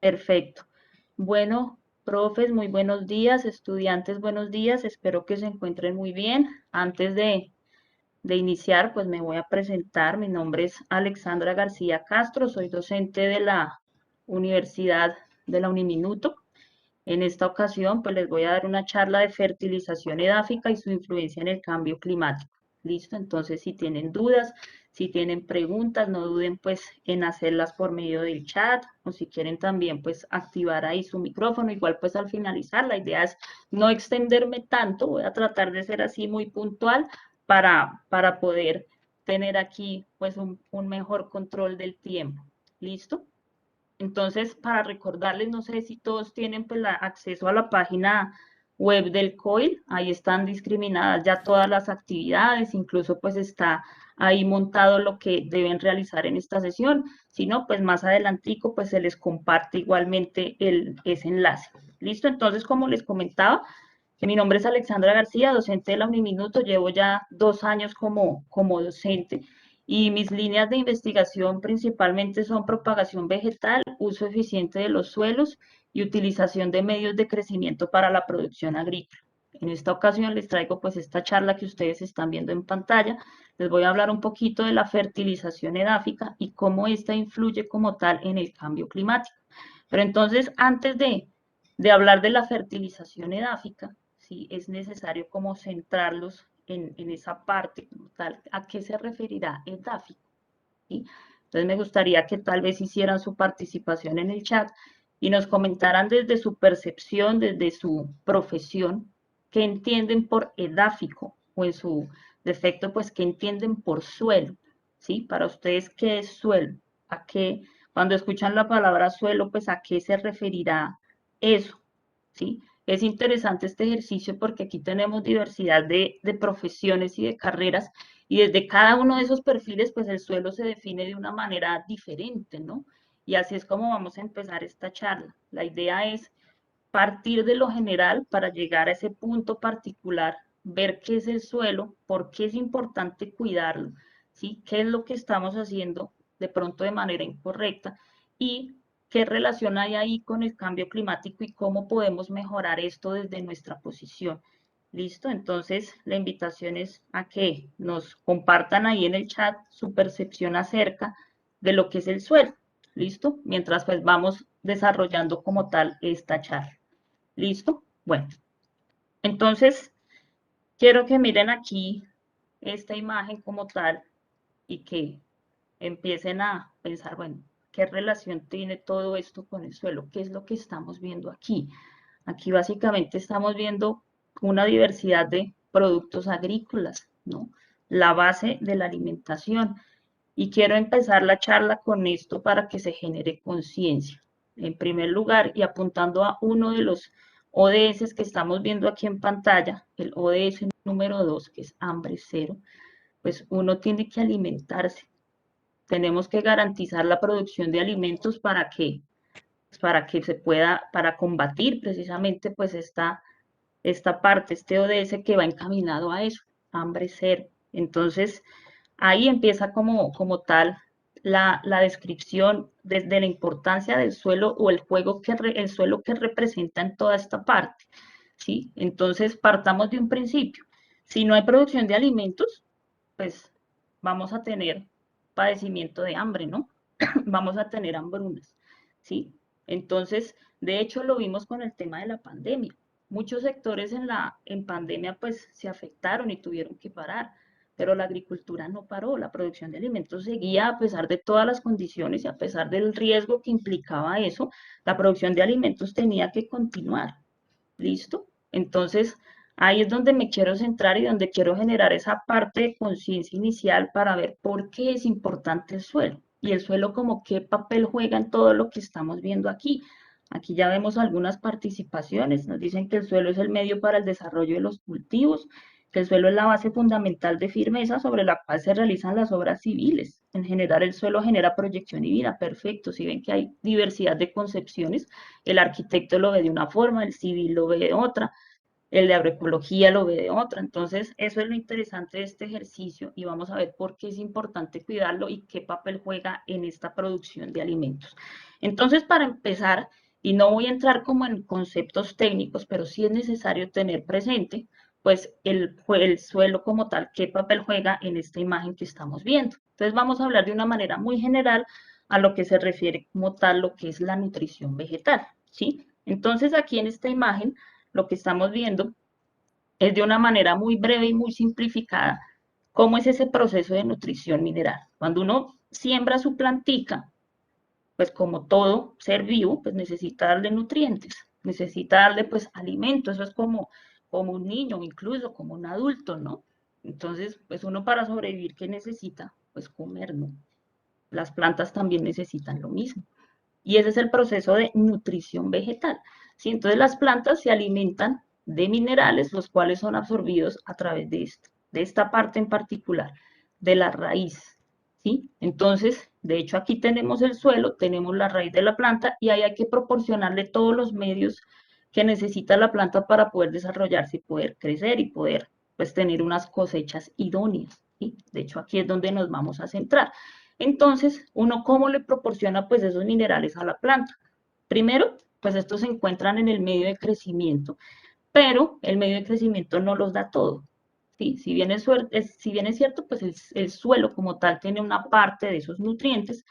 Perfecto. Bueno, profes, muy buenos días, estudiantes, buenos días, espero que se encuentren muy bien. Antes de iniciar, pues me voy a presentar. Mi nombre es Alexandra García Castro, soy docente de la Universidad de la Uniminuto. En esta ocasión, pues les voy a dar una charla de fertilización edáfica y su influencia en el cambio climático. ¿Listo? Entonces, si tienen dudas, si tienen preguntas, no duden pues en hacerlas por medio del chat o si quieren también pues activar ahí su micrófono. Igual pues al finalizar, la idea es no extenderme tanto, voy a tratar de ser así muy puntual para poder tener aquí pues un mejor control del tiempo. ¿Listo? Entonces, para recordarles, no sé si todos tienen pues, acceso a la página web del COIL, ahí están discriminadas ya todas las actividades, incluso pues está ahí montado lo que deben realizar en esta sesión, si no, pues más adelantico pues se les comparte igualmente ese enlace. ¿Listo? Entonces, como les comentaba, que mi nombre es Alexandra García, docente de la Uniminuto, llevo ya 2 años como docente y mis líneas de investigación principalmente son propagación vegetal, uso eficiente de los suelos y utilización de medios de crecimiento para la producción agrícola. En esta ocasión les traigo pues esta charla que ustedes están viendo en pantalla. Les voy a hablar un poquito de la fertilización edáfica y cómo esta influye como tal en el cambio climático. Pero entonces, antes de hablar de la fertilización edáfica, sí es necesario como centrarlos en esa parte como tal. ¿A qué se referirá edáfico? ¿Sí? Entonces me gustaría que tal vez hicieran su participación en el chat y nos comentaran desde su percepción, desde su profesión, qué entienden por edáfico o en su defecto, pues qué entienden por suelo, ¿sí? Para ustedes, ¿qué es suelo? ¿A qué, cuando escuchan la palabra suelo, pues a qué se referirá eso? ¿Sí? Es interesante este ejercicio porque aquí tenemos diversidad de profesiones y de carreras y desde cada uno de esos perfiles, pues el suelo se define de una manera diferente, ¿no? Y así es como vamos a empezar esta charla. La idea es partir de lo general para llegar a ese punto particular, ver qué es el suelo, por qué es importante cuidarlo, ¿sí? ¿Qué es lo que estamos haciendo de pronto de manera incorrecta? Y qué relación hay ahí con el cambio climático y cómo podemos mejorar esto desde nuestra posición. ¿Listo? Entonces, la invitación es a que nos compartan ahí en el chat su percepción acerca de lo que es el suelo. ¿Listo? Mientras pues vamos desarrollando como tal esta charla. ¿Listo? Bueno, entonces quiero que miren aquí esta imagen como tal y que empiecen a pensar, bueno, ¿qué relación tiene todo esto con el suelo? ¿Qué es lo que estamos viendo aquí? Aquí básicamente estamos viendo una diversidad de productos agrícolas, ¿no? La base de la alimentación. Y quiero empezar la charla con esto para que se genere conciencia. En primer lugar, y apuntando a uno de los ODS que estamos viendo aquí en pantalla, el ODS número 2, que es hambre cero, pues uno tiene que alimentarse. Tenemos que garantizar la producción de alimentos para que se pueda, para combatir precisamente pues esta parte, este ODS que va encaminado a eso, hambre cero. Entonces, ahí empieza como tal la descripción desde la importancia del suelo o el suelo que representa en toda esta parte, ¿sí? Entonces, partamos de un principio. Si no hay producción de alimentos, pues vamos a tener padecimiento de hambre, ¿no? Vamos a tener hambrunas, ¿sí? Entonces, de hecho, lo vimos con el tema de la pandemia. Muchos sectores en pandemia pues se afectaron y tuvieron que parar, pero la agricultura no paró, la producción de alimentos seguía a pesar de todas las condiciones y a pesar del riesgo que implicaba eso, la producción de alimentos tenía que continuar. ¿Listo? Entonces, ahí es donde me quiero centrar y donde quiero generar esa parte de conciencia inicial para ver por qué es importante el suelo y el suelo como qué papel juega en todo lo que estamos viendo aquí. Aquí ya vemos algunas participaciones, nos dicen que el suelo es el medio para el desarrollo de los cultivos, que el suelo es la base fundamental de firmeza sobre la cual se realizan las obras civiles. En general, el suelo genera proyección y vida. Perfecto, si ven que hay diversidad de concepciones, el arquitecto lo ve de una forma, el civil lo ve de otra, el de agroecología lo ve de otra. Entonces, eso es lo interesante de este ejercicio y vamos a ver por qué es importante cuidarlo y qué papel juega en esta producción de alimentos. Entonces, para empezar, y no voy a entrar como en conceptos técnicos, pero sí es necesario tener presente, pues, el suelo como tal, qué papel juega en esta imagen que estamos viendo. Entonces, vamos a hablar de una manera muy general a lo que se refiere como tal lo que es la nutrición vegetal, ¿sí? Entonces, aquí en esta imagen lo que estamos viendo es de una manera muy breve y muy simplificada cómo es ese proceso de nutrición mineral. Cuando uno siembra su plantica, pues como todo ser vivo, pues necesita darle nutrientes, necesita darle pues alimento, eso es como un niño, incluso como un adulto, ¿no? Entonces, pues uno para sobrevivir, ¿qué necesita? Pues comer, ¿no? Las plantas también necesitan lo mismo. Y ese es el proceso de nutrición vegetal. ¿Sí? Entonces las plantas se alimentan de minerales, los cuales son absorbidos a través de esta parte en particular, de la raíz. ¿Sí? Entonces, de hecho, aquí tenemos el suelo, tenemos la raíz de la planta y ahí hay que proporcionarle todos los medios que necesita la planta para poder desarrollarse y poder crecer y poder pues tener unas cosechas idóneas. ¿Sí? De hecho, aquí es donde nos vamos a centrar. Entonces, uno cómo le proporciona pues esos minerales a la planta. Primero, pues estos se encuentran en el medio de crecimiento, pero el medio de crecimiento no los da todo. Sí, si bien es cierto, pues el suelo como tal tiene una parte de esos nutrientes,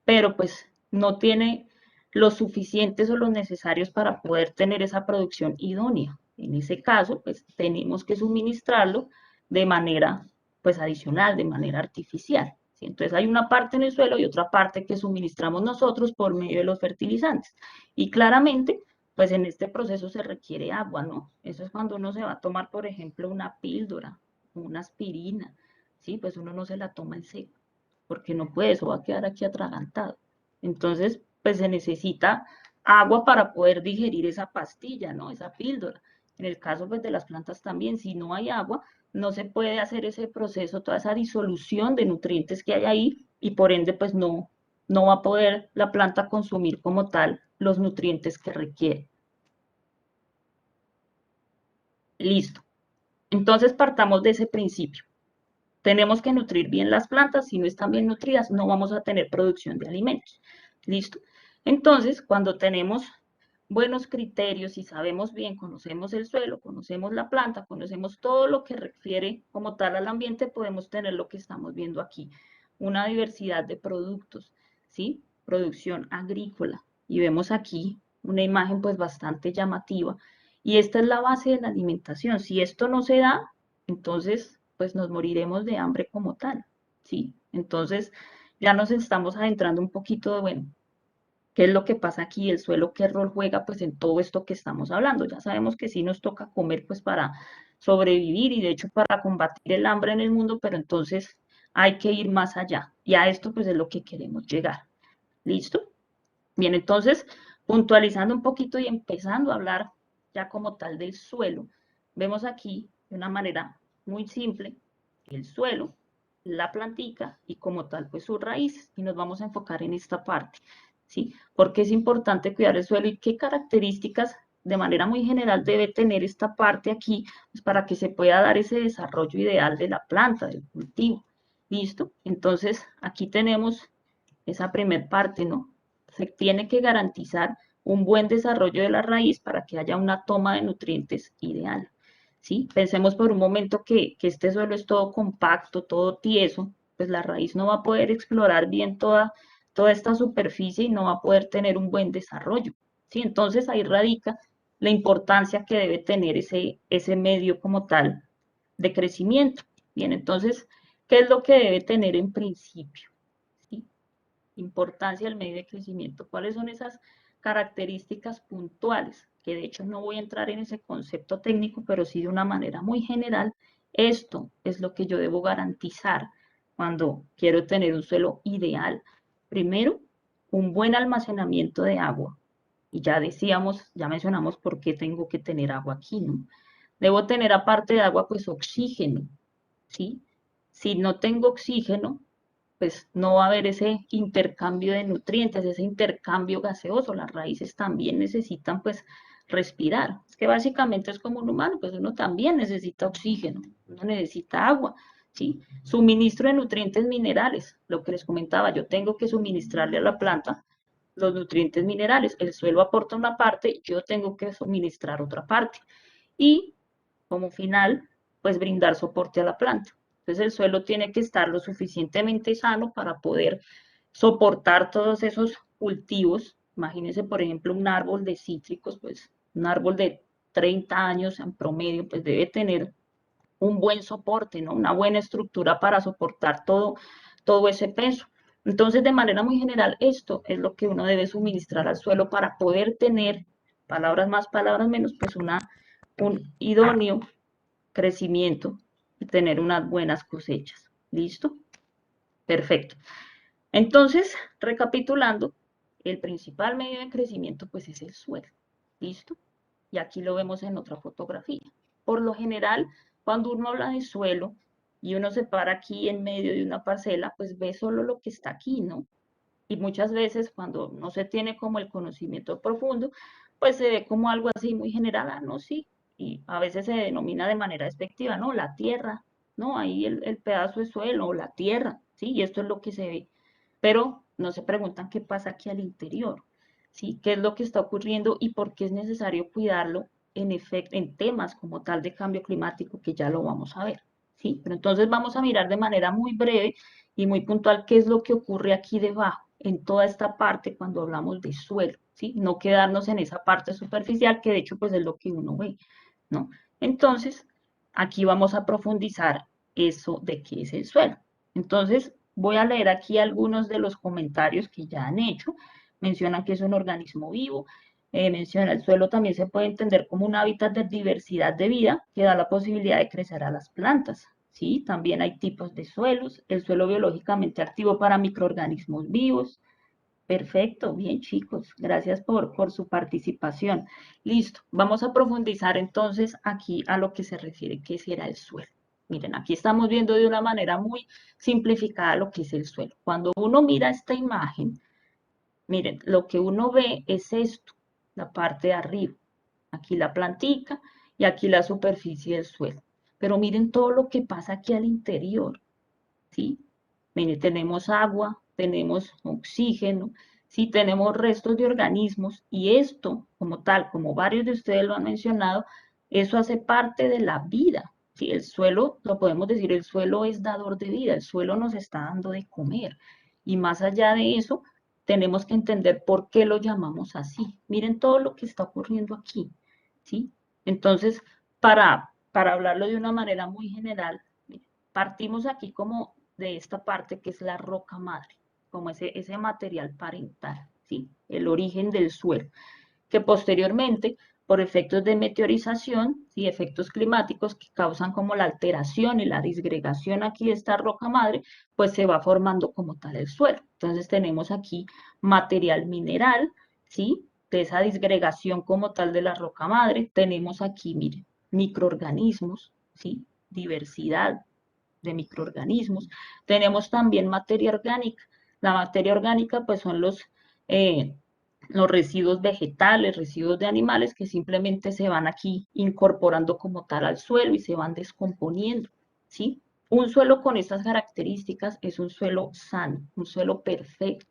pero pues no tiene los suficientes o los necesarios para poder tener esa producción idónea. En ese caso, pues tenemos que suministrarlo de manera pues adicional, de manera artificial. ¿Sí? Entonces hay una parte en el suelo y otra parte que suministramos nosotros por medio de los fertilizantes. Y claramente, pues en este proceso se requiere agua, ¿no? Eso es cuando uno se va a tomar, por ejemplo, una píldora, una aspirina, ¿sí? Pues uno no se la toma en seco porque no puede, eso va a quedar aquí atragantado. Entonces, pues se necesita agua para poder digerir esa pastilla, ¿no? Esa píldora. En el caso pues de las plantas también, si no hay agua, no se puede hacer ese proceso, toda esa disolución de nutrientes que hay ahí y por ende pues no va a poder la planta consumir como tal los nutrientes que requiere. Listo. Entonces partamos de ese principio. Tenemos que nutrir bien las plantas, si no están bien nutridas no vamos a tener producción de alimentos. ¿Listo? Entonces, cuando tenemos buenos criterios y sabemos bien, conocemos el suelo, conocemos la planta, conocemos todo lo que refiere como tal al ambiente, podemos tener lo que estamos viendo aquí, una diversidad de productos, ¿sí? Producción agrícola. Y vemos aquí una imagen pues bastante llamativa. Y esta es la base de la alimentación. Si esto no se da, entonces pues nos moriremos de hambre como tal, ¿sí? Entonces ya nos estamos adentrando un poquito de, bueno, ¿qué es lo que pasa aquí? El suelo, ¿qué rol juega pues en todo esto que estamos hablando? Ya sabemos que sí nos toca comer pues para sobrevivir y de hecho para combatir el hambre en el mundo, pero entonces hay que ir más allá y a esto pues es lo que queremos llegar. ¿Listo? Bien, entonces puntualizando un poquito y empezando a hablar ya como tal del suelo, vemos aquí de una manera muy simple el suelo, la plantica y como tal pues sus raíces y nos vamos a enfocar en esta parte. ¿Sí? Porque es importante cuidar el suelo y qué características de manera muy general debe tener esta parte aquí pues para que se pueda dar ese desarrollo ideal de la planta, del cultivo. ¿Listo? Entonces, aquí tenemos esa primer parte, ¿no? Se tiene que garantizar un buen desarrollo de la raíz para que haya una toma de nutrientes ideal. ¿Sí? Pensemos por un momento que este suelo es todo compacto, todo tieso, pues la raíz no va a poder explorar bien toda esta superficie y no va a poder tener un buen desarrollo. ¿Sí? Entonces ahí radica la importancia que debe tener ese medio como tal de crecimiento. Bien, entonces, ¿qué es lo que debe tener en principio? ¿Sí? Importancia del medio de crecimiento. ¿Cuáles son esas características puntuales? Que de hecho no voy a entrar en ese concepto técnico, pero sí de una manera muy general. Esto es lo que yo debo garantizar cuando quiero tener un suelo ideal. Primero, un buen almacenamiento de agua. Y ya decíamos, ya mencionamos por qué tengo que tener agua aquí, ¿no? Debo tener aparte de agua, pues oxígeno, ¿sí? Si no tengo oxígeno, pues no va a haber ese intercambio de nutrientes, ese intercambio gaseoso. Las raíces también necesitan pues respirar. Es que básicamente es como un humano, pues uno también necesita oxígeno, uno necesita agua, ¿sí? Suministro de nutrientes minerales, lo que les comentaba, yo tengo que suministrarle a la planta los nutrientes minerales. El suelo aporta una parte, yo tengo que suministrar otra parte. Y como final, pues brindar soporte a la planta. Entonces el suelo tiene que estar lo suficientemente sano para poder soportar todos esos cultivos. Imagínense, por ejemplo, un árbol de cítricos, pues un árbol de 30 años en promedio, pues debe tener un buen soporte, ¿no? Una buena estructura para soportar todo ese peso. Entonces, de manera muy general, esto es lo que uno debe suministrar al suelo para poder tener, palabras más, palabras menos, pues un idóneo crecimiento y tener unas buenas cosechas. ¿Listo? Perfecto. Entonces, recapitulando, el principal medio de crecimiento pues es el suelo. ¿Listo? Y aquí lo vemos en otra fotografía. Por lo general, cuando uno habla de suelo y uno se para aquí en medio de una parcela, pues ve solo lo que está aquí, ¿no? Y muchas veces cuando no se tiene como el conocimiento profundo, pues se ve como algo así muy general, ah, no, sí, y a veces se denomina de manera despectiva, ¿no? La tierra, ¿no? Ahí el pedazo de suelo, o la tierra, ¿sí? Y esto es lo que se ve. Pero no se preguntan qué pasa aquí al interior, ¿sí? ¿Qué es lo que está ocurriendo y por qué es necesario cuidarlo en temas como tal de cambio climático, que ya lo vamos a ver, ¿sí? Pero entonces vamos a mirar de manera muy breve y muy puntual qué es lo que ocurre aquí debajo, en toda esta parte cuando hablamos de suelo, ¿sí? No quedarnos en esa parte superficial que de hecho pues es lo que uno ve, ¿no? Entonces, aquí vamos a profundizar eso de qué es el suelo. Entonces, voy a leer aquí algunos de los comentarios que ya han hecho. Mencionan que es un organismo vivo, menciona el suelo también se puede entender como un hábitat de diversidad de vida que da la posibilidad de crecer a las plantas. ¿Sí? También hay tipos de suelos, el suelo biológicamente activo para microorganismos vivos. Perfecto, bien chicos, gracias por su participación. Listo, vamos a profundizar entonces aquí a lo que se refiere, qué será el suelo. Miren, aquí estamos viendo de una manera muy simplificada lo que es el suelo. Cuando uno mira esta imagen, miren, lo que uno ve es esto, la parte de arriba. Aquí la plantica y aquí la superficie del suelo. Pero miren todo lo que pasa aquí al interior, ¿sí? Miren, tenemos agua, tenemos oxígeno, ¿sí? Tenemos restos de organismos y esto, como tal, como varios de ustedes lo han mencionado, eso hace parte de la vida, ¿sí? El suelo, lo podemos decir, el suelo es dador de vida, el suelo nos está dando de comer. Y más allá de eso, tenemos que entender por qué lo llamamos así. Miren todo lo que está ocurriendo aquí, ¿sí? Entonces, para hablarlo de una manera muy general, partimos aquí como de esta parte que es la roca madre, como ese material parental, ¿sí? El origen del suelo, que posteriormente, por efectos de meteorización y efectos climáticos que causan como la alteración y la disgregación aquí de esta roca madre, pues se va formando como tal el suelo. Entonces tenemos aquí material mineral, ¿sí? De esa disgregación como tal de la roca madre, tenemos aquí, miren, microorganismos, ¿sí? Diversidad de microorganismos. Tenemos también materia orgánica. La materia orgánica, pues son los residuos vegetales, residuos de animales que simplemente se van aquí incorporando como tal al suelo y se van descomponiendo, ¿sí? Un suelo con estas características es un suelo sano, un suelo perfecto,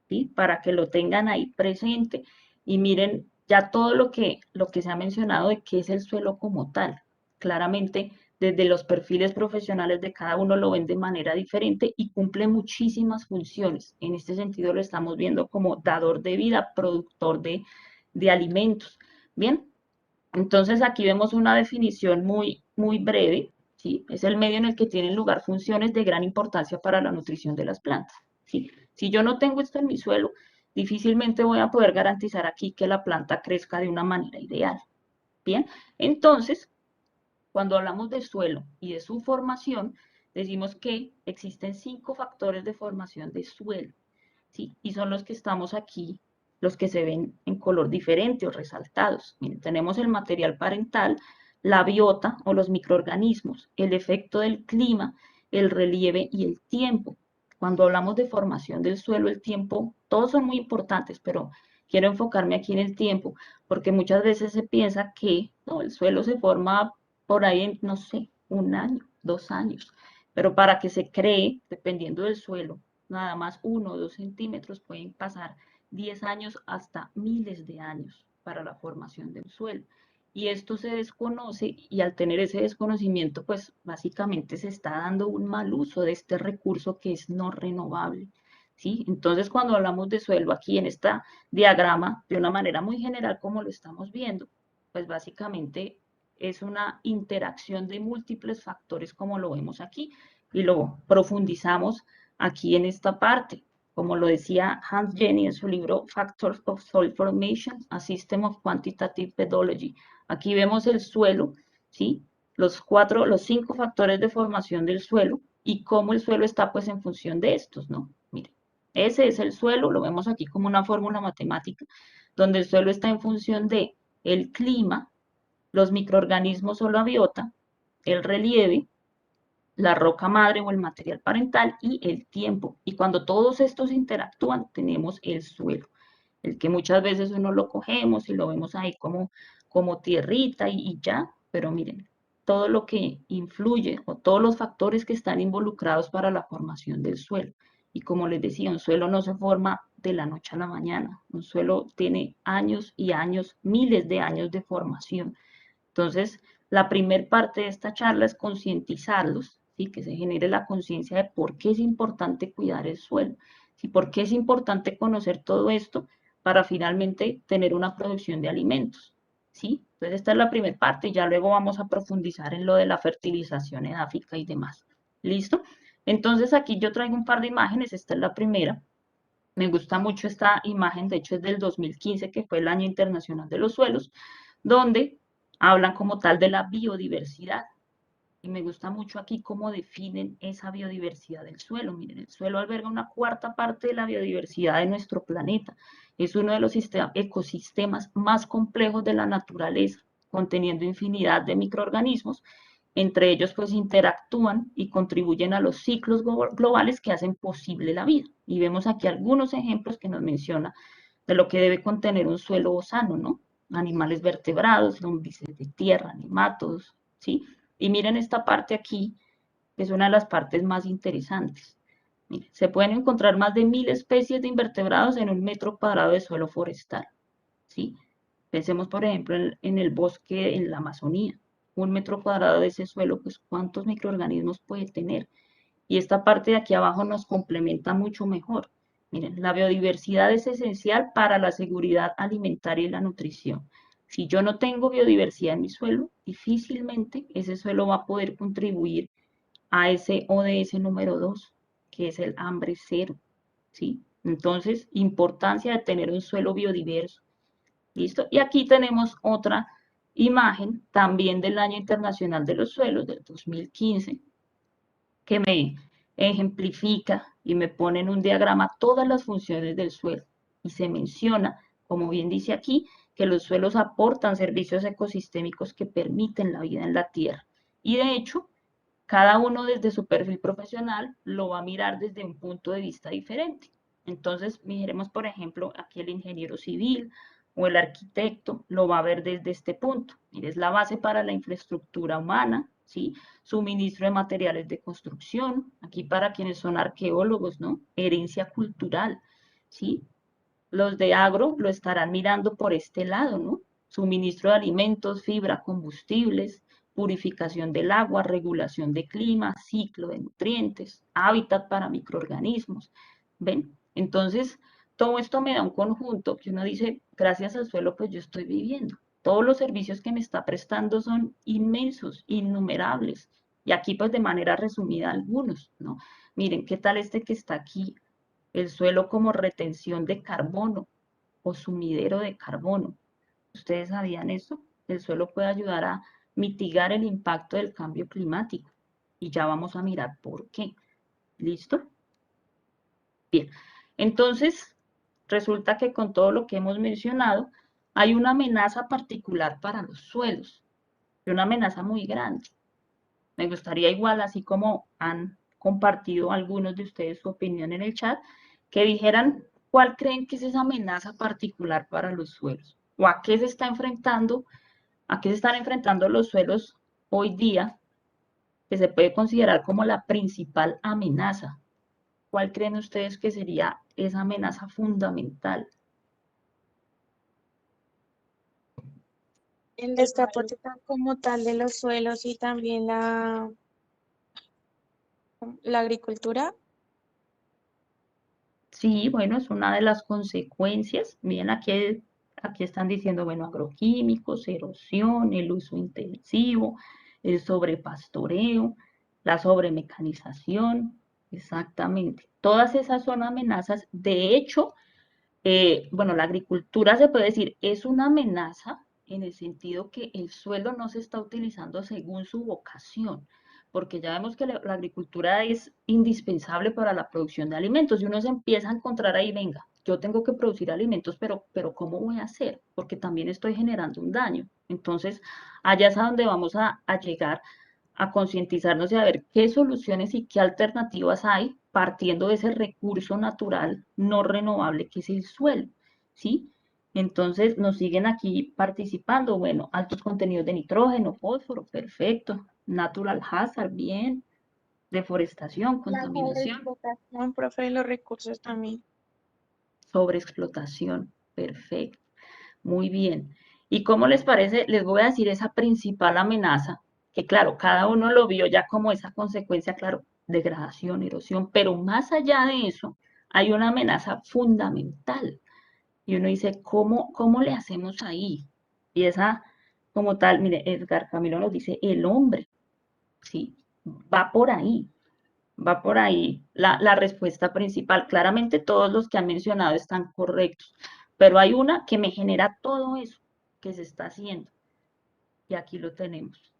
¿sí? Para que lo tengan ahí presente y miren ya todo lo que se ha mencionado de qué es el suelo como tal. Claramente, desde los perfiles profesionales de cada uno lo ven de manera diferente y cumple muchísimas funciones. En este sentido lo estamos viendo como dador de vida, productor de alimentos. Bien, entonces aquí vemos una definición muy breve, ¿sí? Es el medio en el que tienen lugar funciones de gran importancia para la nutrición de las plantas, ¿sí? Si yo no tengo esto en mi suelo, difícilmente voy a poder garantizar aquí que la planta crezca de una manera ideal. Bien, entonces, cuando hablamos de suelo y de su formación, decimos que existen 5 factores de formación de suelo, ¿sí? Y son los que estamos aquí, los que se ven en color diferente o resaltados. Miren, tenemos el material parental, la biota o los microorganismos, el efecto del clima, el relieve y el tiempo. Cuando hablamos de formación del suelo, el tiempo, todos son muy importantes, pero quiero enfocarme aquí en el tiempo, porque muchas veces se piensa que no, el suelo se forma por ahí en, no sé, 1 año, 2 años, pero para que se cree, dependiendo del suelo, nada más 1 o 2 centímetros pueden pasar 10 años hasta miles de años para la formación del suelo. Y esto se desconoce y al tener ese desconocimiento, pues básicamente se está dando un mal uso de este recurso que es no renovable. ¿Sí? Entonces, cuando hablamos de suelo aquí en este diagrama, de una manera muy general como lo estamos viendo, pues básicamente es una interacción de múltiples factores como lo vemos aquí y lo profundizamos aquí en esta parte. Como lo decía Hans Jenny en su libro Factors of Soil Formation, A System of Quantitative Pedology. Aquí vemos el suelo, ¿sí? Los 5 factores de formación del suelo y cómo el suelo está pues en función de estos, ¿no? Miren, ese es el suelo, lo vemos aquí como una fórmula matemática, donde el suelo está en función de el clima, los microorganismos o la biota, el relieve, la roca madre o el material parental y el tiempo. Y cuando todos estos interactúan, tenemos el suelo, el que muchas veces uno lo cogemos y lo vemos ahí como tierrita y ya, pero miren, todo lo que influye o todos los factores que están involucrados para la formación del suelo. Y como les decía, un suelo no se forma de la noche a la mañana, un suelo tiene años y años, miles de años de formación. Entonces, la primer parte de esta charla es concientizarlos, ¿sí? Que se genere la conciencia de por qué es importante cuidar el suelo, ¿sí? Por qué es importante conocer todo esto para finalmente tener una producción de alimentos, ¿sí? Entonces, esta es la primera parte, ya luego vamos a profundizar en lo de la fertilización edáfica y demás. ¿Listo? Entonces, aquí yo traigo un par de imágenes, esta es la primera. Me gusta mucho esta imagen, de hecho es del 2015, que fue el Año Internacional de los Suelos, donde hablan como tal de la biodiversidad. Y me gusta mucho aquí cómo definen esa biodiversidad del suelo. Miren, el suelo alberga una cuarta parte de la biodiversidad de nuestro planeta. Es uno de los ecosistemas más complejos de la naturaleza, conteniendo infinidad de microorganismos. Entre ellos, pues interactúan y contribuyen a los ciclos globales que hacen posible la vida. Y vemos aquí algunos ejemplos que nos menciona de lo que debe contener un suelo sano, ¿no? Animales vertebrados, lombrices de tierra, nematodos, ¿sí? Y miren esta parte aquí, que es una de las partes más interesantes. Miren, se pueden encontrar más de 1000 especies de invertebrados en 1 metro cuadrado de suelo forestal, ¿sí? Pensemos, por ejemplo, en el bosque en la Amazonía. 1 metro cuadrado de ese suelo, pues, ¿cuántos microorganismos puede tener? Y esta parte de aquí abajo nos complementa mucho mejor. Miren, la biodiversidad es esencial para la seguridad alimentaria y la nutrición. Si yo no tengo biodiversidad en mi suelo, difícilmente ese suelo va a poder contribuir a ese ODS número 2, que es el hambre cero, ¿sí? Entonces, importancia de tener un suelo biodiverso. ¿Listo? Y aquí tenemos otra imagen también del Año Internacional de los Suelos del 2015, que me ejemplifica y me pone en un diagrama todas las funciones del suelo. Y se menciona, como bien dice aquí, que los suelos aportan servicios ecosistémicos que permiten la vida en la Tierra. Y de hecho, cada uno desde su perfil profesional lo va a mirar desde un punto de vista diferente. Entonces, miremos, por ejemplo, aquí el ingeniero civil o el arquitecto lo va a ver desde este punto. Mire, es la base para la infraestructura humana, ¿sí? Suministro de materiales de construcción, aquí para quienes son arqueólogos, ¿no? Herencia cultural, ¿sí? Los de agro lo estarán mirando por este lado, ¿no? Suministro de alimentos, fibra, combustibles, purificación del agua, regulación de clima, ciclo de nutrientes, hábitat para microorganismos. ¿Ven? Entonces, todo esto me da un conjunto que uno dice, gracias al suelo, pues yo estoy viviendo. Todos los servicios que me está prestando son inmensos, innumerables. Y aquí, pues de manera resumida, algunos, ¿no? Miren, ¿qué tal este que está aquí? El suelo como retención de carbono o sumidero de carbono. ¿Ustedes sabían eso? El suelo puede ayudar a mitigar el impacto del cambio climático. Y ya vamos a mirar por qué. ¿Listo? Bien. Entonces, resulta que con todo lo que hemos mencionado, hay una amenaza particular para los suelos, y una amenaza muy grande. Me gustaría igual, así como han compartido algunos de ustedes su opinión en el chat, que dijeran cuál creen que es esa amenaza particular para los suelos o a qué se está enfrentando, a qué se están enfrentando los suelos hoy día, que se puede considerar como la principal amenaza. ¿Cuál creen ustedes que sería esa amenaza fundamental? El descapotecar como tal de los suelos y también la agricultura. Sí, bueno, es una de las consecuencias. Bien, aquí están diciendo, bueno, agroquímicos, erosión, el uso intensivo, el sobrepastoreo, la sobremecanización, exactamente. Todas esas son amenazas. De hecho, bueno, la agricultura se puede decir es una amenaza en el sentido que el suelo no se está utilizando según su vocación, porque ya vemos que la agricultura es indispensable para la producción de alimentos y uno se empieza a encontrar ahí, venga, yo tengo que producir alimentos, pero ¿cómo voy a hacer? Porque también estoy generando un daño. Entonces, allá es a donde vamos a llegar a concientizarnos y a ver qué soluciones y qué alternativas hay partiendo de ese recurso natural no renovable que es el suelo, ¿sí? Entonces nos siguen aquí participando, bueno, altos contenidos de nitrógeno, fósforo, perfecto, natural hazard, bien, deforestación, La contaminación, sobreexplotación, profe, de los recursos también. sobreexplotación, perfecto, muy bien. ¿Y cómo les parece? Les voy a decir esa principal amenaza, que claro, cada uno lo vio ya como esa consecuencia, claro, degradación, erosión, pero más allá de eso, hay una amenaza fundamental. Y uno dice, ¿cómo le hacemos ahí? Y esa, como tal, mire, Edgar Camilo nos dice, el hombre, ¿sí? Va por ahí, va por ahí la respuesta principal. Claramente todos los que han mencionado están correctos, pero hay una que me genera todo eso que se está haciendo. Y aquí lo tenemos,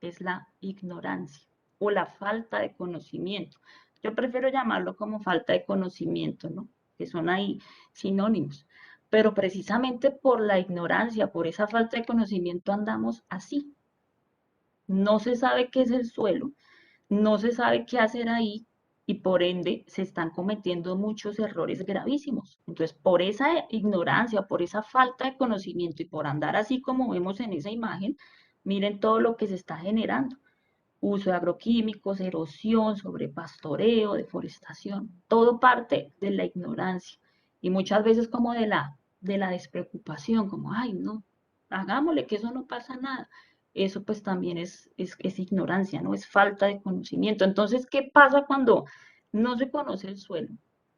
es la ignorancia o la falta de conocimiento. Yo prefiero llamarlo como falta de conocimiento, ¿no? Que son ahí sinónimos. Pero precisamente por la ignorancia, por esa falta de conocimiento andamos así. No se sabe qué es el suelo, no se sabe qué hacer ahí y por ende se están cometiendo muchos errores gravísimos. Entonces, por esa ignorancia, por esa falta de conocimiento y por andar así como vemos en esa imagen, miren todo lo que se está generando. Uso de agroquímicos, erosión, sobrepastoreo, deforestación, todo parte de la ignorancia y muchas veces como de la despreocupación, como, ay, no, hagámosle que eso no pasa nada. Eso pues también es ignorancia, ¿no? Es falta de conocimiento. Entonces, ¿qué pasa cuando no se conoce el suelo?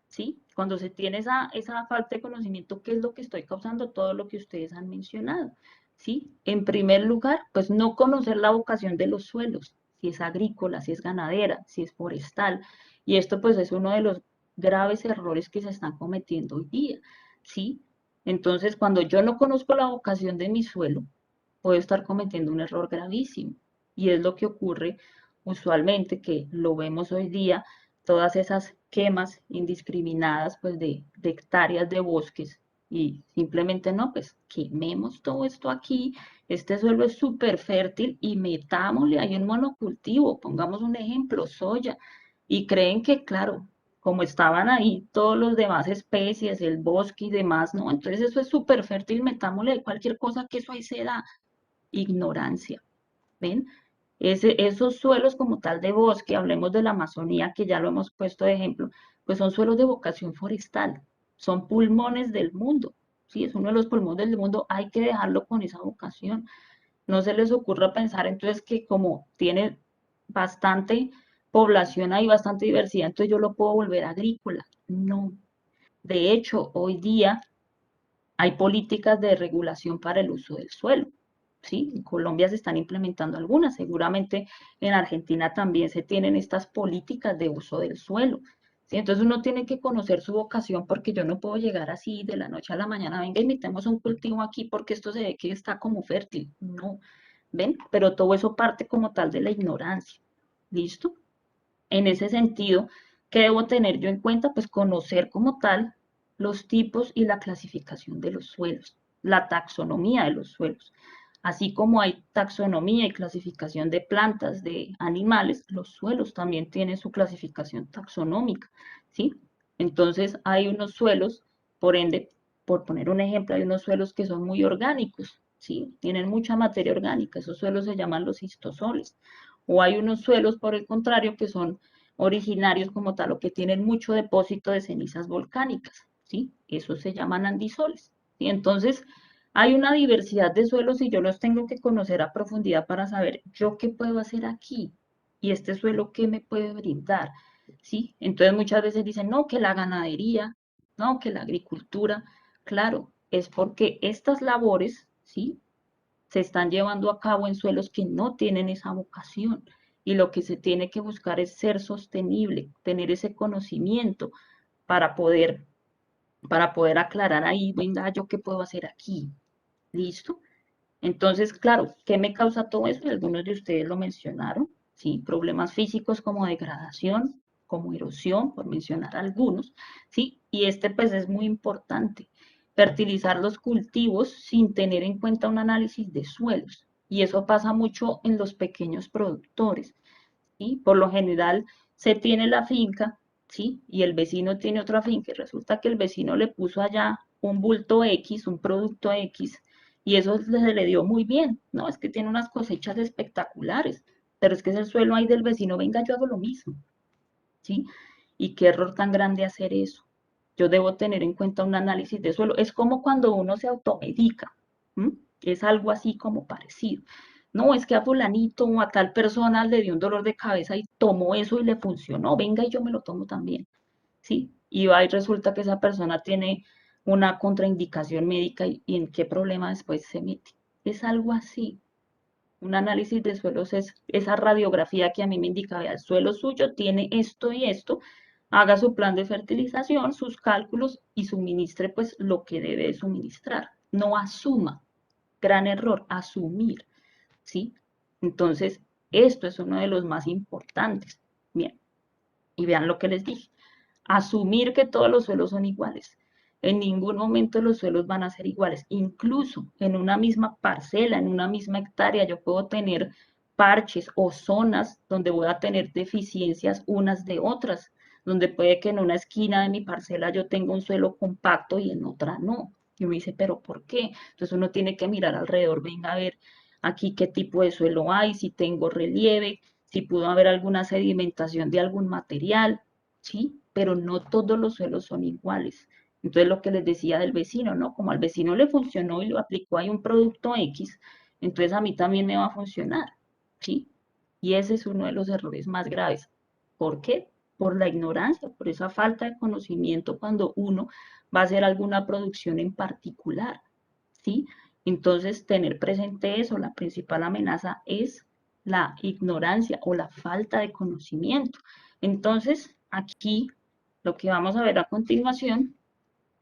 ¿Sí? Cuando se tiene esa falta de conocimiento, ¿qué es lo que estoy causando? Todo lo que ustedes han mencionado. ¿Sí? En primer lugar, pues no conocer la vocación de los suelos, si es agrícola, si es ganadera, si es forestal. Y esto pues es uno de los graves errores que se están cometiendo hoy día, ¿sí? Entonces, cuando yo no conozco la vocación de mi suelo, puedo estar cometiendo un error gravísimo. Y es lo que ocurre usualmente, que lo vemos hoy día, todas esas quemas indiscriminadas pues de hectáreas de bosques y simplemente no, pues quememos todo esto aquí, este suelo es súper fértil y metámosle ahí un monocultivo, pongamos un ejemplo, soya, y creen que claro, como estaban ahí todos los demás especies, el bosque y demás, no, entonces eso es súper fértil, metámosle ahí cualquier cosa que eso ahí se da, ignorancia, ¿ven? Esos suelos como tal de bosque, hablemos de la Amazonía, que ya lo hemos puesto de ejemplo, pues son suelos de vocación forestal, son pulmones del mundo, ¿sí? Es uno de los pulmones del mundo, hay que dejarlo con esa vocación. No se les ocurra pensar entonces que como tiene bastante población ahí, bastante diversidad, entonces yo lo puedo volver agrícola. No. De hecho, hoy día hay políticas de regulación para el uso del suelo. ¿Sí? En Colombia se están implementando algunas, seguramente en Argentina también se tienen estas políticas de uso del suelo. ¿Sí? Entonces uno tiene que conocer su vocación porque yo no puedo llegar así de la noche a la mañana, venga, imitemos un cultivo aquí porque esto se ve que está como fértil. No, ¿ven? Pero todo eso parte como tal de la ignorancia. ¿Listo? En ese sentido, ¿qué debo tener yo en cuenta? Pues conocer como tal los tipos y la clasificación de los suelos, la taxonomía de los suelos. Así como hay taxonomía y clasificación de plantas, de animales, los suelos también tienen su clasificación taxonómica, ¿sí? Entonces hay unos suelos, por ende, por poner un ejemplo, hay unos suelos que son muy orgánicos, ¿sí? Tienen mucha materia orgánica, esos suelos se llaman los histosoles. O hay unos suelos, por el contrario, que son originarios como tal, o que tienen mucho depósito de cenizas volcánicas, ¿sí? Esos se llaman andisoles, ¿sí? Entonces, hay una diversidad de suelos y yo los tengo que conocer a profundidad para saber yo qué puedo hacer aquí y este suelo qué me puede brindar, ¿sí? Entonces muchas veces dicen, no, que la ganadería, no, que la agricultura, claro, es porque estas labores, ¿sí? Se están llevando a cabo en suelos que no tienen esa vocación y lo que se tiene que buscar es ser sostenible, tener ese conocimiento para poder, para poder aclarar ahí, venga, yo qué puedo hacer aquí, ¿listo? Entonces, claro, ¿qué me causa todo esto? Y algunos de ustedes lo mencionaron, ¿sí? Problemas físicos como degradación, como erosión, por mencionar algunos, ¿sí? Y este pues es muy importante, fertilizar los cultivos sin tener en cuenta un análisis de suelos. Y eso pasa mucho en los pequeños productores, ¿sí? Por lo general se tiene la finca, ¿sí? Y el vecino tiene otra finca y resulta que el vecino le puso allá un bulto X, un producto X, y eso se le dio muy bien, ¿no? Es que tiene unas cosechas espectaculares, pero es que es el suelo ahí del vecino, venga, yo hago lo mismo, ¿sí? Y qué error tan grande hacer eso. Yo debo tener en cuenta un análisis de suelo. Es como cuando uno se automedica, ¿m? Es algo así como parecido. No, es que a fulanito o a tal persona le dio un dolor de cabeza y tomó eso y le funcionó. Venga y yo me lo tomo también, ¿sí? Y va y resulta que esa persona tiene una contraindicación médica y en qué problema después se mete. Es algo así. Un análisis de suelos es esa radiografía que a mí me indica, vea, el suelo suyo tiene esto y esto, haga su plan de fertilización, sus cálculos y suministre pues lo que debe suministrar. No asuma, gran error, asumir, ¿sí? Entonces, esto es uno de los más importantes. Bien, y vean lo que les dije. Asumir que todos los suelos son iguales. En ningún momento los suelos van a ser iguales. Incluso en una misma parcela, en una misma hectárea, yo puedo tener parches o zonas donde voy a tener deficiencias unas de otras, donde puede que en una esquina de mi parcela yo tenga un suelo compacto y en otra no. Y uno dice, pero ¿por qué? Entonces uno tiene que mirar alrededor, venga a ver aquí qué tipo de suelo hay, si tengo relieve, si pudo haber alguna sedimentación de algún material, ¿sí? Pero no todos los suelos son iguales. Entonces, lo que les decía del vecino, ¿no? Como al vecino le funcionó y lo aplicó ahí un producto X, entonces a mí también me va a funcionar, ¿sí? Y ese es uno de los errores más graves. ¿Por qué? Por la ignorancia, por esa falta de conocimiento cuando uno va a hacer alguna producción en particular, ¿sí? Entonces, tener presente eso, la principal amenaza es la ignorancia o la falta de conocimiento. Entonces, aquí lo que vamos a ver a continuación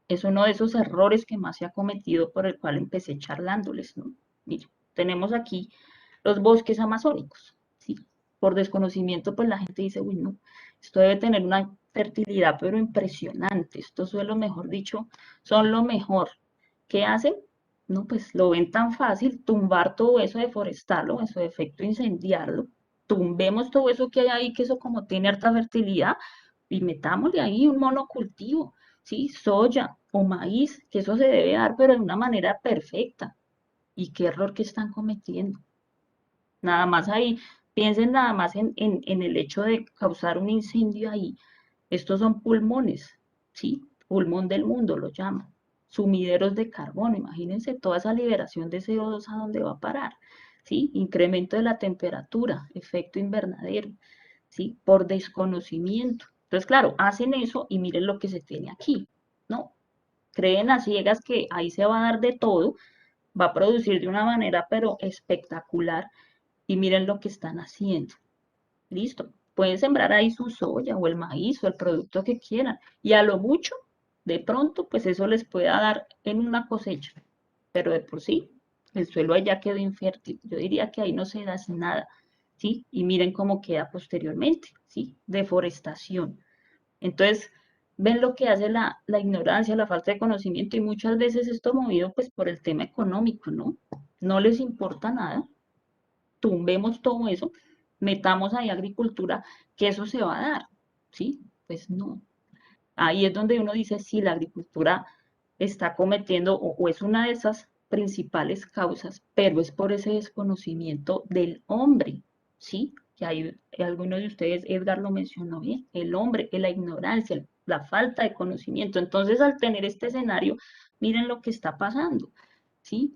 es uno de esos errores que más se ha cometido por el cual empecé charlándoles, ¿no? Miren, tenemos aquí los bosques amazónicos, ¿sí? Por desconocimiento, pues la gente dice, uy, no, esto debe tener una fertilidad, pero impresionante, estos suelos, mejor dicho, son lo mejor. ¿Qué hacen? No, pues lo ven tan fácil, tumbar todo eso, deforestarlo, en su defecto incendiarlo, tumbemos todo eso que hay ahí, que eso como tiene harta fertilidad, y metámosle ahí un monocultivo, ¿sí? Soya o maíz, que eso se debe dar, pero de una manera perfecta. ¿Y qué error que están cometiendo? Nada más ahí, piensen nada más en el hecho de causar un incendio ahí. Estos son pulmones, ¿sí? Pulmón del mundo lo llaman. Sumideros de carbono, imagínense toda esa liberación de CO2 a dónde va a parar, ¿sí? Incremento de la temperatura, efecto invernadero, ¿sí? Por desconocimiento. Entonces, claro, hacen eso y miren lo que se tiene aquí, ¿no? Creen a ciegas que ahí se va a dar de todo, va a producir de una manera pero espectacular y miren lo que están haciendo. Listo. Pueden sembrar ahí su soya o el maíz o el producto que quieran. Y a lo mucho, de pronto, pues eso les pueda dar en una cosecha. Pero de por sí, el suelo allá quedó infértil. Yo diría que ahí no se da nada. ¿Sí? Y miren cómo queda posteriormente. ¿Sí? Deforestación. Entonces, ven lo que hace la ignorancia, la falta de conocimiento y muchas veces esto movido pues por el tema económico, ¿no? No les importa nada, tumbemos todo eso, metamos ahí agricultura, que eso se va a dar, ¿sí? Pues no. Ahí es donde uno dice si la agricultura está cometiendo o es una de esas principales causas, pero es por ese desconocimiento del hombre, ¿sí? Que hay algunos de ustedes, Edgar lo mencionó bien, el hombre, la ignorancia, la falta de conocimiento. Entonces, al tener este escenario, miren lo que está pasando, ¿sí?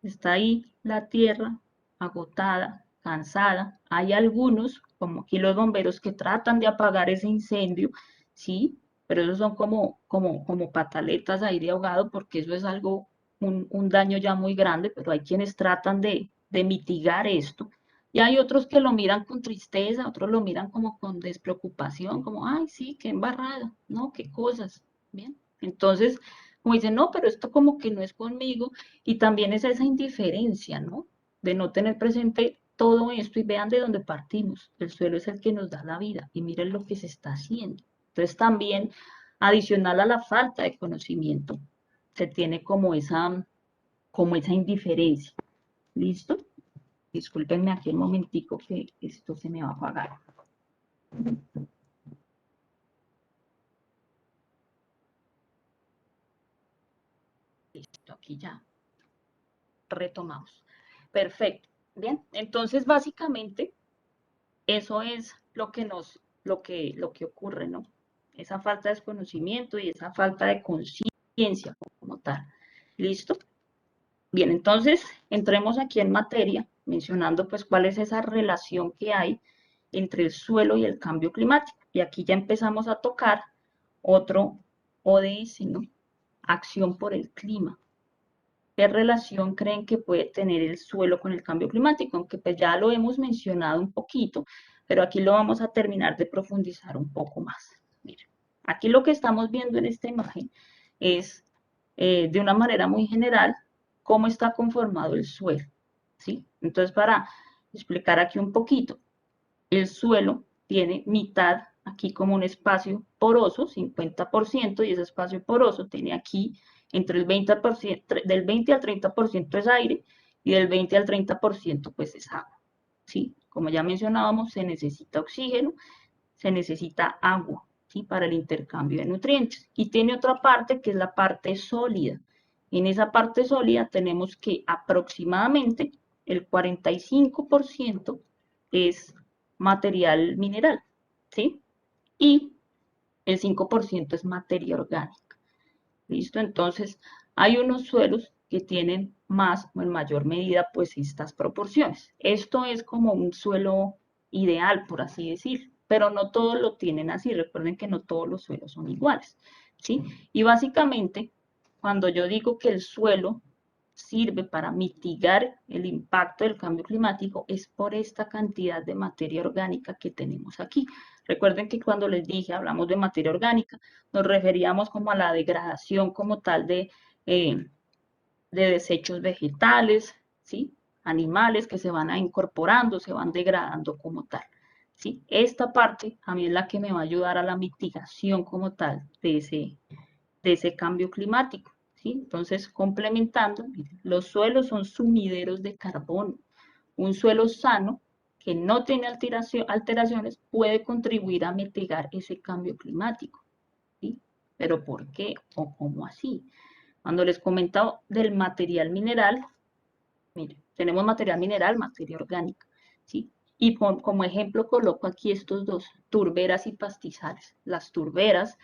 Está ahí la tierra agotada, cansada. Hay algunos, como aquí los bomberos, que tratan de apagar ese incendio, ¿sí? Pero esos son como pataletas ahí de ahogado, porque eso es algo, un daño ya muy grande, pero hay quienes tratan de mitigar esto. Y hay otros que lo miran con tristeza, otros lo miran como con despreocupación, como, ay, sí, qué embarrada, no, qué cosas, ¿bien? Entonces, como dicen, no, pero esto como que no es conmigo, y también es esa indiferencia, ¿no? De no tener presente todo esto y vean de dónde partimos. El suelo es el que nos da la vida y miren lo que se está haciendo. Entonces también, adicional a la falta de conocimiento, se tiene como esa indiferencia. ¿Listo? Discúlpenme aquí un momentico que esto se me va a apagar. Listo, aquí ya retomamos. Perfecto. Bien, entonces básicamente eso es lo que ocurre, ¿no? Esa falta de desconocimiento y esa falta de conciencia como tal. ¿Listo? Bien, entonces entremos aquí en materia, mencionando pues cuál es esa relación que hay entre el suelo y el cambio climático. Y aquí ya empezamos a tocar otro ODS, ¿no? Acción por el clima. ¿Qué relación creen que puede tener el suelo con el cambio climático? Aunque pues ya lo hemos mencionado un poquito, pero aquí lo vamos a terminar de profundizar un poco más. Miren, aquí lo que estamos viendo en esta imagen es de una manera muy general cómo está conformado el suelo, ¿sí? Entonces, para explicar aquí un poquito, el suelo tiene mitad aquí como un espacio poroso, 50%, y ese espacio poroso tiene aquí entre el 20%, del 20 al 30% es aire y del 20 al 30% pues es agua. ¿Sí? Como ya mencionábamos, se necesita oxígeno, se necesita agua, ¿sí? Para el intercambio de nutrientes. Y tiene otra parte que es la parte sólida. En esa parte sólida tenemos que aproximadamente el 45% es material mineral, ¿sí? Y el 5% es materia orgánica. ¿Listo? Entonces, hay unos suelos que tienen más o en mayor medida, pues, estas proporciones. Esto es como un suelo ideal, por así decir, pero no todos lo tienen así. Recuerden que no todos los suelos son iguales, ¿sí? Y básicamente, cuando yo digo que el suelo sirve para mitigar el impacto del cambio climático, es por esta cantidad de materia orgánica que tenemos aquí. Recuerden que cuando les dije, hablamos de materia orgánica, nos referíamos como a la degradación como tal de desechos vegetales, ¿sí? Animales que se van a incorporando, se van degradando como tal. ¿Sí? Esta parte a mí es la que me va a ayudar a la mitigación como tal de ese cambio climático. ¿Sí? Entonces, complementando, los suelos son sumideros de carbono. Un suelo sano que no tiene alteraciones puede contribuir a mitigar ese cambio climático. ¿Sí? ¿Pero por qué o cómo así? Cuando les comentaba del material mineral, miren, tenemos material mineral, materia orgánica, ¿sí? Y como ejemplo coloco aquí estos dos, turberas y pastizales. Las turberas,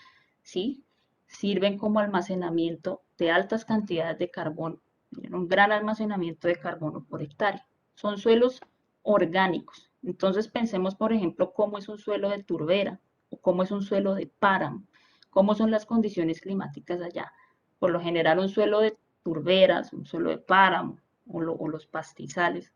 ¿sí? Sirven como almacenamiento de altas cantidades de carbono, tienen un gran almacenamiento de carbono por hectárea. Son suelos orgánicos. Entonces pensemos, por ejemplo, cómo es un suelo de turbera o cómo es un suelo de páramo, cómo son las condiciones climáticas allá. Por lo general, un suelo de turberas, un suelo de páramo o los pastizales,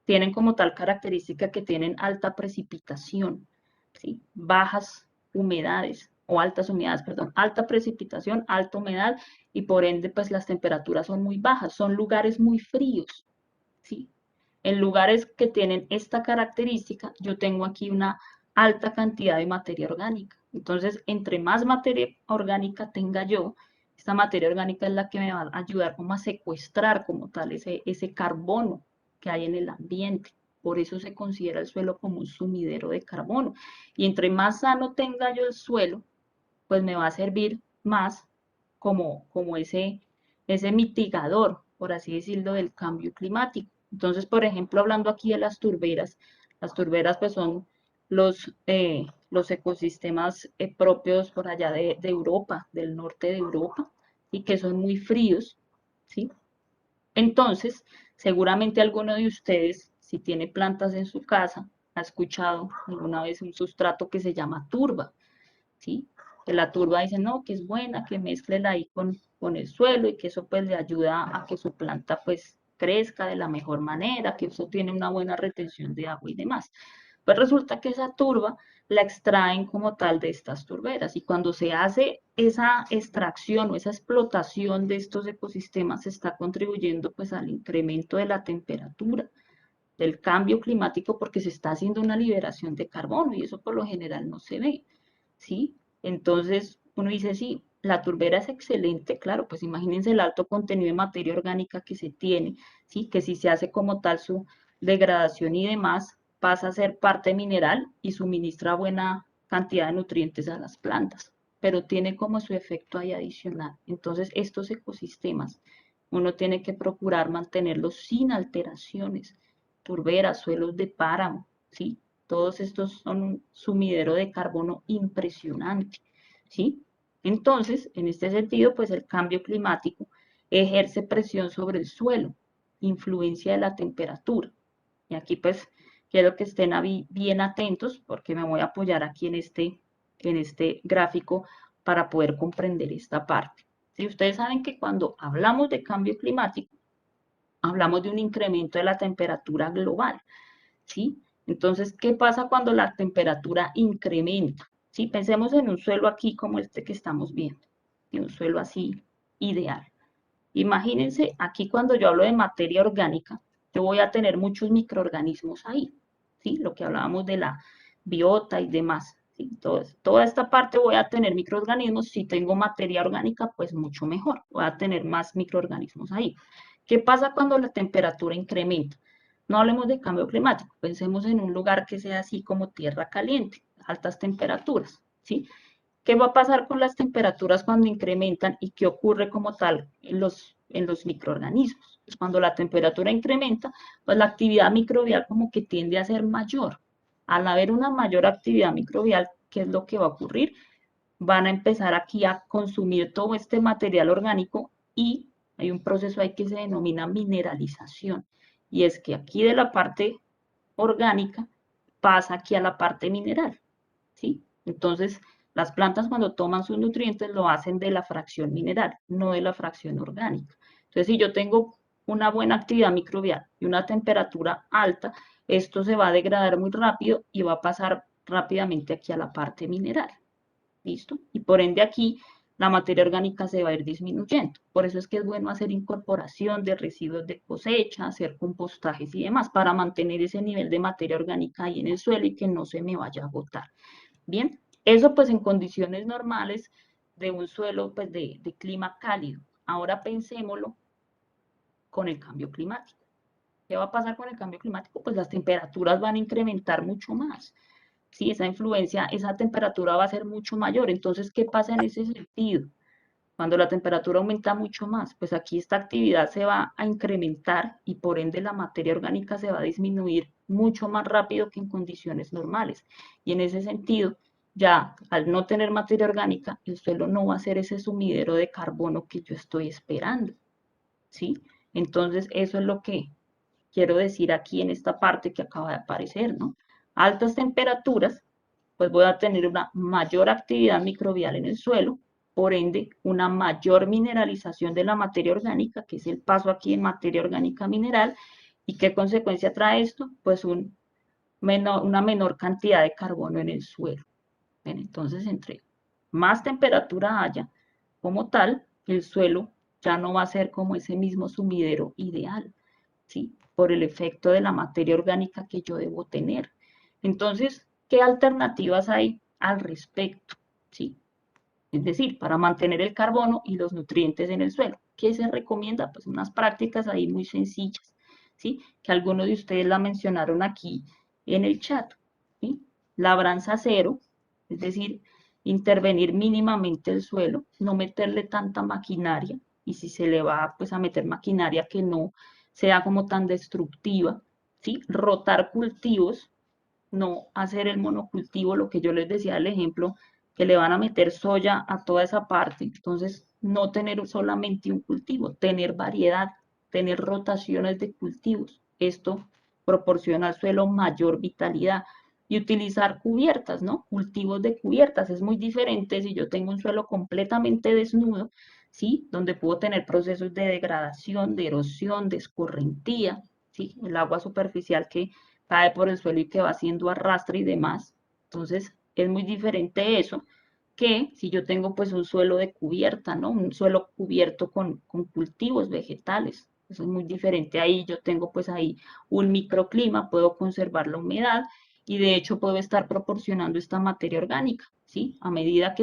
tienen como tal característica que tienen alta precipitación, ¿sí? Bajas humedades o altas humedades, perdón, alta precipitación, alta humedad y por ende pues las temperaturas son muy bajas, son lugares muy fríos, ¿sí? En lugares que tienen esta característica, yo tengo aquí una alta cantidad de materia orgánica. Entonces, entre más materia orgánica tenga yo, esta materia orgánica es la que me va a ayudar como a secuestrar como tal ese carbono que hay en el ambiente. Por eso se considera el suelo como un sumidero de carbono. Y entre más sano tenga yo el suelo, pues me va a servir más como ese mitigador, por así decirlo, del cambio climático. Entonces, por ejemplo, hablando aquí de las turberas pues son los ecosistemas propios por allá de Europa, del norte de Europa, y que son muy fríos, ¿sí? Entonces, seguramente alguno de ustedes, si tiene plantas en su casa, ha escuchado alguna vez un sustrato que se llama turba. ¿Sí? Que la turba dice, no, que es buena, que mezclela ahí con el suelo y que eso pues le ayuda a que su planta pues crezca de la mejor manera, que eso tiene una buena retención de agua y demás. Pues resulta que esa turba la extraen como tal de estas turberas y cuando se hace esa extracción o esa explotación de estos ecosistemas se está contribuyendo pues al incremento de la temperatura, del cambio climático porque se está haciendo una liberación de carbono y eso por lo general no se ve. ¿Sí? Entonces uno dice, sí, la turbera es excelente, claro, pues imagínense el alto contenido de materia orgánica que se tiene, ¿sí? Que si se hace como tal su degradación y demás, pasa a ser parte mineral y suministra buena cantidad de nutrientes a las plantas, pero tiene como su efecto ahí adicional. Entonces, estos ecosistemas, uno tiene que procurar mantenerlos sin alteraciones, turberas, suelos de páramo, ¿sí? Todos estos son un sumidero de carbono impresionante, ¿sí? Entonces, en este sentido, pues el cambio climático ejerce presión sobre el suelo, influencia de la temperatura. Y aquí pues quiero que estén bien atentos porque me voy a apoyar aquí en este gráfico para poder comprender esta parte. Si ustedes saben que cuando hablamos de cambio climático, hablamos de un incremento de la temperatura global. ¿Sí? Entonces, ¿qué pasa cuando la temperatura incrementa? ¿Sí? Pensemos en un suelo aquí como este que estamos viendo, y un suelo así ideal. Imagínense aquí cuando yo hablo de materia orgánica, yo voy a tener muchos microorganismos ahí, ¿sí? Lo que hablábamos de la biota y demás. ¿Sí? Entonces, toda esta parte voy a tener microorganismos, si tengo materia orgánica, pues mucho mejor, voy a tener más microorganismos ahí. ¿Qué pasa cuando la temperatura incrementa? No hablemos de cambio climático, pensemos en un lugar que sea así como tierra caliente, altas temperaturas, ¿sí? ¿Qué va a pasar con las temperaturas cuando incrementan y qué ocurre como tal en los microorganismos? Pues cuando la temperatura incrementa, pues la actividad microbial como que tiende a ser mayor. Al haber una mayor actividad microbial, ¿qué es lo que va a ocurrir? Van a empezar aquí a consumir todo este material orgánico y hay un proceso ahí que se denomina mineralización. Y es que aquí de la parte orgánica pasa aquí a la parte mineral. ¿Sí? Entonces, las plantas cuando toman sus nutrientes lo hacen de la fracción mineral, no de la fracción orgánica. Entonces, si yo tengo una buena actividad microbial y una temperatura alta, esto se va a degradar muy rápido y va a pasar rápidamente aquí a la parte mineral. ¿Listo? Y por ende aquí la materia orgánica se va a ir disminuyendo. Por eso es que es bueno hacer incorporación de residuos de cosecha, hacer compostajes y demás para mantener ese nivel de materia orgánica ahí en el suelo y que no se me vaya a agotar. Bien, eso pues en condiciones normales de un suelo pues de clima cálido. Ahora pensémoslo con el cambio climático. ¿Qué va a pasar con el cambio climático? Pues las temperaturas van a incrementar mucho más. Sí, esa influencia, esa temperatura va a ser mucho mayor. Entonces, ¿qué pasa en ese sentido? Cuando la temperatura aumenta mucho más, pues aquí esta actividad se va a incrementar y por ende la materia orgánica se va a disminuir mucho más rápido que en condiciones normales. Y en ese sentido, ya al no tener materia orgánica, el suelo no va a ser ese sumidero de carbono que yo estoy esperando, ¿sí? Entonces, eso es lo que quiero decir aquí en esta parte que acaba de aparecer, ¿no? Altas temperaturas, pues voy a tener una mayor actividad microbial en el suelo, por ende, una mayor mineralización de la materia orgánica, que es el paso aquí en materia orgánica mineral, ¿y qué consecuencia trae esto? Pues una menor cantidad de carbono en el suelo. Bien, entonces, entre más temperatura haya, como tal, el suelo ya no va a ser como ese mismo sumidero ideal, ¿sí? Por el efecto de la materia orgánica que yo debo tener. Entonces, ¿qué alternativas hay al respecto? ¿sí? Es decir, para mantener el carbono y los nutrientes en el suelo. ¿Qué se recomienda? Pues unas prácticas ahí muy sencillas, ¿sí? Que algunos de ustedes la mencionaron aquí en el chat, ¿sí? Labranza cero, es decir, intervenir mínimamente el suelo, no meterle tanta maquinaria, y si se le va pues a meter maquinaria que no sea como tan destructiva, ¿sí? Rotar cultivos, no hacer el monocultivo, lo que yo les decía el ejemplo, que le van a meter soya a toda esa parte. Entonces, no tener solamente un cultivo, tener variedad, tener rotaciones de cultivos. Esto proporciona al suelo mayor vitalidad. Y utilizar cubiertas, ¿no? Cultivos de cubiertas. Es muy diferente si yo tengo un suelo completamente desnudo, ¿sí? Donde puedo tener procesos de degradación, de erosión, de escorrentía, ¿sí? El agua superficial que cae por el suelo y que va haciendo arrastre y demás. Entonces, es muy diferente eso que si yo tengo pues un suelo de cubierta, ¿no? Un suelo cubierto con cultivos vegetales. Eso es muy diferente. Ahí yo tengo pues ahí un microclima, puedo conservar la humedad y de hecho puedo estar proporcionando esta materia orgánica, ¿sí? A medida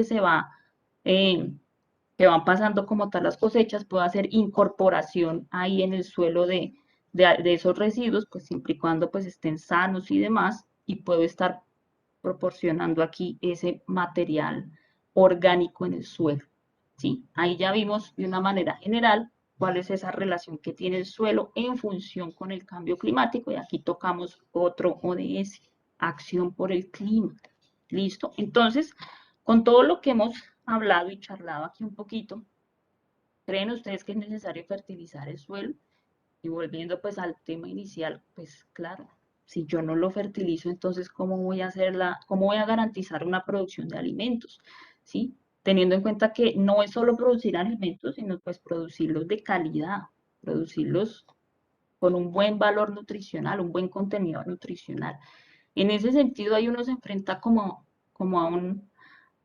eh, que van pasando como tal las cosechas, puedo hacer incorporación ahí en el suelo de esos residuos, pues siempre y cuando pues estén sanos y demás, y puedo estar proporcionando aquí ese material orgánico en el suelo, ¿sí? Ahí ya vimos de una manera general cuál es esa relación que tiene el suelo en función con el cambio climático, y aquí tocamos otro ODS, acción por el clima. ¿Listo? Entonces, con todo lo que hemos hablado y charlado aquí un poquito, ¿creen ustedes que es necesario fertilizar el suelo? Y volviendo pues al tema inicial, pues claro, si yo no lo fertilizo, entonces cómo voy a garantizar una producción de alimentos? ¿Sí? Teniendo en cuenta que no es solo producir alimentos, sino pues producirlos de calidad, producirlos con un buen valor nutricional, un buen contenido nutricional. En ese sentido, ahí uno se enfrenta como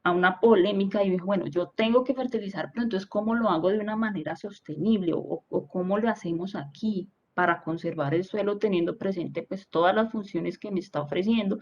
a una polémica y dijo, bueno, yo tengo que fertilizar, pero entonces, ¿cómo lo hago de una manera sostenible? O cómo lo hacemos aquí para conservar el suelo teniendo presente pues todas las funciones que me está ofreciendo